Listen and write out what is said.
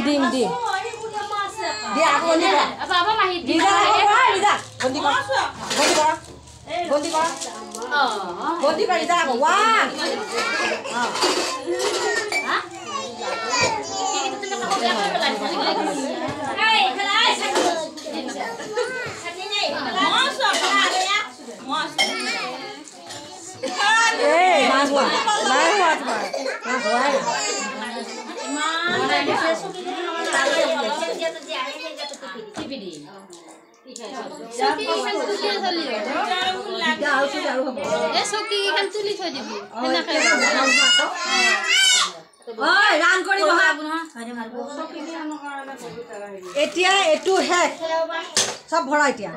Dim. Dia aku ni. Apa mahit di. Liza. Ganti kau. Ganti kau. Ganti kau Liza aku. Wah. Hah? Kita tengah kau apa lagi? Hei, kelai. Sini ni. Masuk kelai ya. Masuk. Mas Wan. এতিয়া এটু hack সব ভৰা এতিয়া